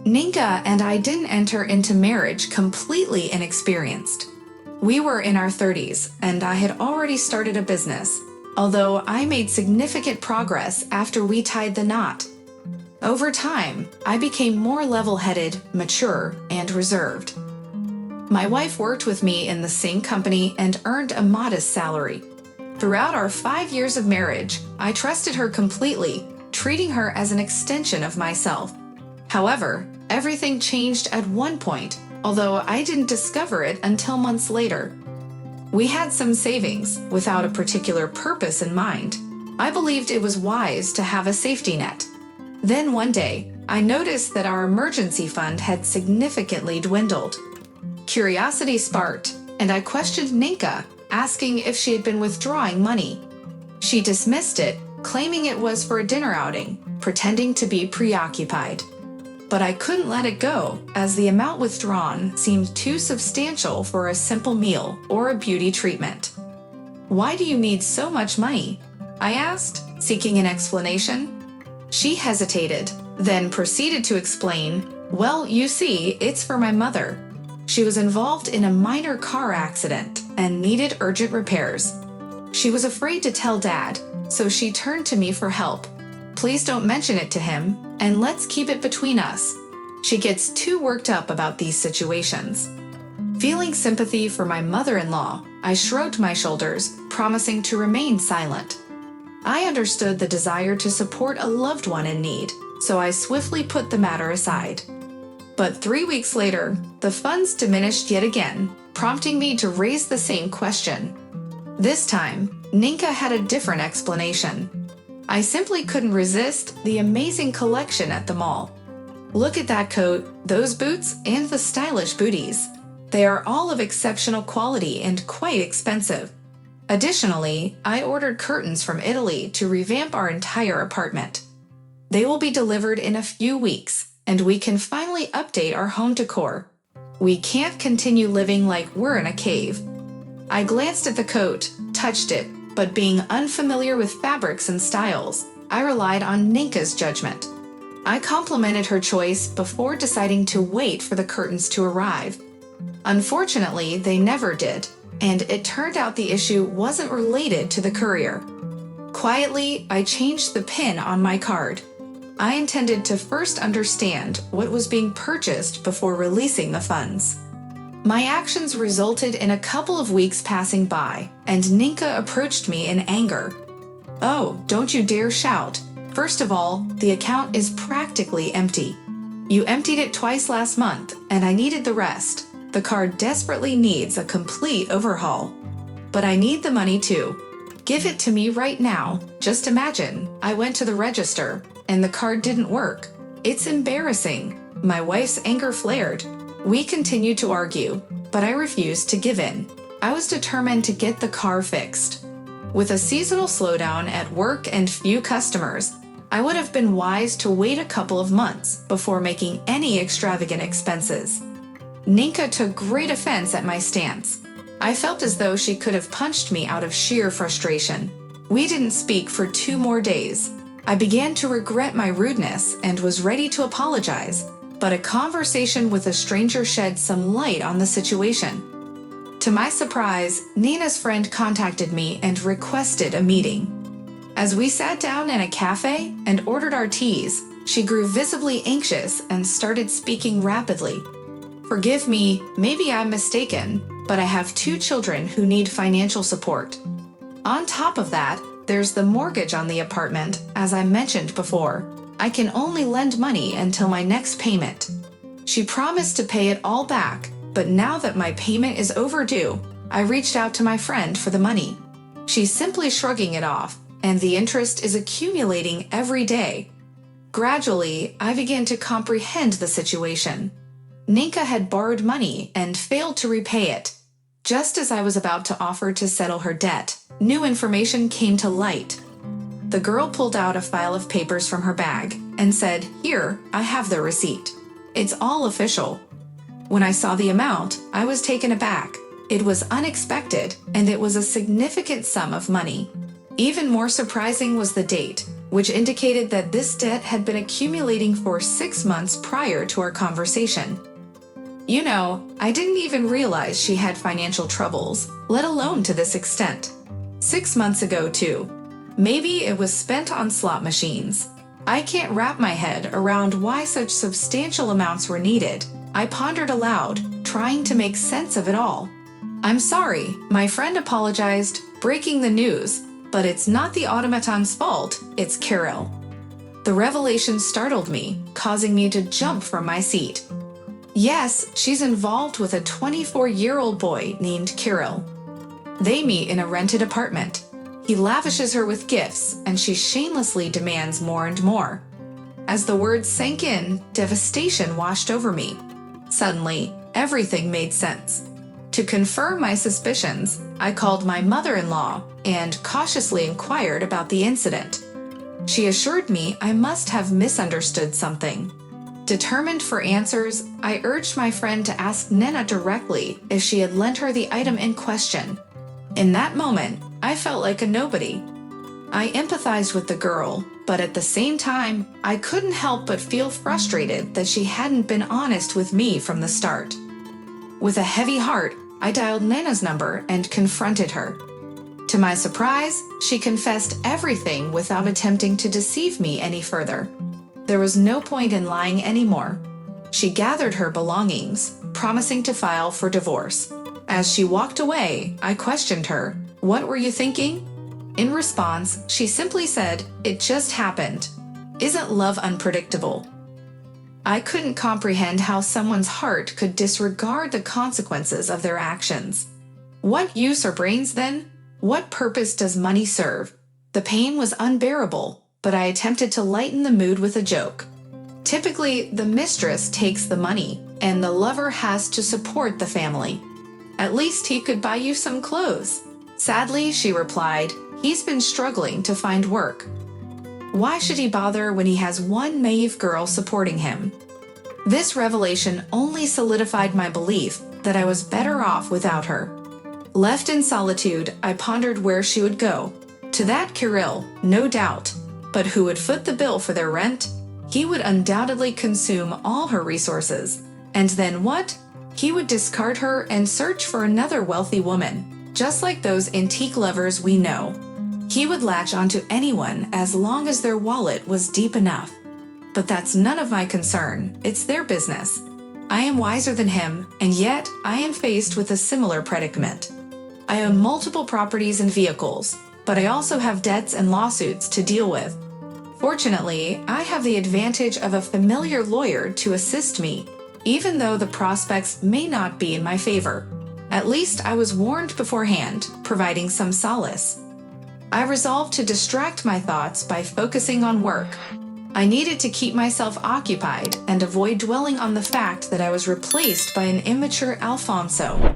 Ninka and I didn't enter into marriage completely inexperienced. We were in our 30s, and I had already started a business, although I made significant progress after we tied the knot. Over time, I became more level-headed, mature, and reserved. My wife worked with me in the same company and earned a modest salary. Throughout our 5 years of marriage, I trusted her completely, treating her as an extension of myself. However, everything changed at one point, although I didn't discover it until months later. We had some savings, without a particular purpose in mind. I believed it was wise to have a safety net. Then one day, I noticed that our emergency fund had significantly dwindled. Curiosity sparked, and I questioned Ninka, asking if she had been withdrawing money. She dismissed it, claiming it was for a dinner outing, pretending to be preoccupied. But I couldn't let it go, as the amount withdrawn seemed too substantial for a simple meal or a beauty treatment. "Why do you need so much money?" I asked, seeking an explanation. She hesitated, then proceeded to explain, "Well, you see, it's for my mother. She was involved in a minor car accident and needed urgent repairs. She was afraid to tell Dad, so she turned to me for help. Please don't mention it to him, and let's keep it between us. She gets too worked up about these situations." Feeling sympathy for my mother-in-law, I shrugged my shoulders, promising to remain silent. I understood the desire to support a loved one in need, so I swiftly put the matter aside. But 3 weeks later, the funds diminished yet again, prompting me to raise the same question. This time, Ninka had a different explanation. I simply couldn't resist the amazing collection at the mall. "Look at that coat, those boots, and the stylish booties. They are all of exceptional quality and quite expensive. Additionally, I ordered curtains from Italy to revamp our entire apartment. They will be delivered in a few weeks, and we can finally update our home decor. We can't continue living like we're in a cave." I glanced at the coat, touched it, but being unfamiliar with fabrics and styles, I relied on Ninka's judgment. I complimented her choice before deciding to wait for the curtains to arrive. Unfortunately, they never did, and it turned out the issue wasn't related to the courier. Quietly, I changed the pin on my card. I intended to first understand what was being purchased before releasing the funds. My actions resulted in a couple of weeks passing by, and Ninka approached me in anger. "Oh, don't you dare shout. First of all, the account is practically empty. You emptied it twice last month, and I needed the rest. The card desperately needs a complete overhaul. But I need the money too. Give it to me right now. Just imagine, I went to the register, and the card didn't work. It's embarrassing." My wife's anger flared. We continued to argue, but I refused to give in. I was determined to get the car fixed. With a seasonal slowdown at work and few customers, I would have been wise to wait a couple of months before making any extravagant expenses. Ninka took great offense at my stance. I felt as though she could have punched me out of sheer frustration. We didn't speak for 2 more days. I began to regret my rudeness and was ready to apologize, but a conversation with a stranger shed some light on the situation. To my surprise, Nina's friend contacted me and requested a meeting. As we sat down in a cafe and ordered our teas, she grew visibly anxious and started speaking rapidly. "Forgive me, maybe I'm mistaken, but I have 2 children who need financial support. On top of that, there's the mortgage on the apartment, as I mentioned before. I can only lend money until my next payment." She promised to pay it all back, but now that my payment is overdue, I reached out to my friend for the money. She's simply shrugging it off, and the interest is accumulating every day. Gradually, I began to comprehend the situation. Ninka had borrowed money and failed to repay it. Just as I was about to offer to settle her debt, new information came to light. The girl pulled out a file of papers from her bag and said, "Here, I have the receipt. It's all official." When I saw the amount, I was taken aback. It was unexpected, and it was a significant sum of money. Even more surprising was the date. which indicated that this debt had been accumulating for 6 months prior to our conversation. You know, I didn't even realize she had financial troubles, let alone to this extent. 6 months ago, too. Maybe it was spent on slot machines. I can't wrap my head around why such substantial amounts were needed. I pondered aloud, trying to make sense of it all. I'm sorry, my friend apologized, breaking the news, but it's not the automaton's fault, it's Kirill. The revelation startled me, causing me to jump from my seat. Yes, she's involved with a 24-year-old boy named Kirill. They meet in a rented apartment. He lavishes her with gifts, and she shamelessly demands more and more. As the words sank in, devastation washed over me. Suddenly, everything made sense. To confirm my suspicions, I called my mother-in-law and cautiously inquired about the incident. She assured me I must have misunderstood something. Determined for answers, I urged my friend to ask Nena directly if she had lent her the item in question. In that moment, I felt like a nobody. I empathized with the girl, but at the same time, I couldn't help but feel frustrated that she hadn't been honest with me from the start. With a heavy heart, I dialed Nena's number and confronted her. To my surprise, she confessed everything without attempting to deceive me any further. There was no point in lying anymore. She gathered her belongings, promising to file for divorce. As she walked away, I questioned her, "What were you thinking?" In response, she simply said, "It just happened. Isn't love unpredictable?" I couldn't comprehend how someone's heart could disregard the consequences of their actions. What use are brains then? What purpose does money serve? The pain was unbearable, but I attempted to lighten the mood with a joke. Typically, the mistress takes the money, and the lover has to support the family. At least he could buy you some clothes. Sadly, she replied, he's been struggling to find work. Why should he bother when he has one naive girl supporting him? This revelation only solidified my belief that I was better off without her. Left in solitude, I pondered where she would go. To that Kirill, no doubt. But who would foot the bill for their rent? He would undoubtedly consume all her resources. And then what? He would discard her and search for another wealthy woman, just like those antique lovers we know. He would latch onto anyone as long as their wallet was deep enough. But that's none of my concern. It's their business. I am wiser than him, and yet I am faced with a similar predicament. I own multiple properties and vehicles, but I also have debts and lawsuits to deal with. Fortunately, I have the advantage of a familiar lawyer to assist me, even though the prospects may not be in my favor. At least I was warned beforehand, providing some solace. I resolved to distract my thoughts by focusing on work. I needed to keep myself occupied and avoid dwelling on the fact that I was replaced by an immature Alfonso.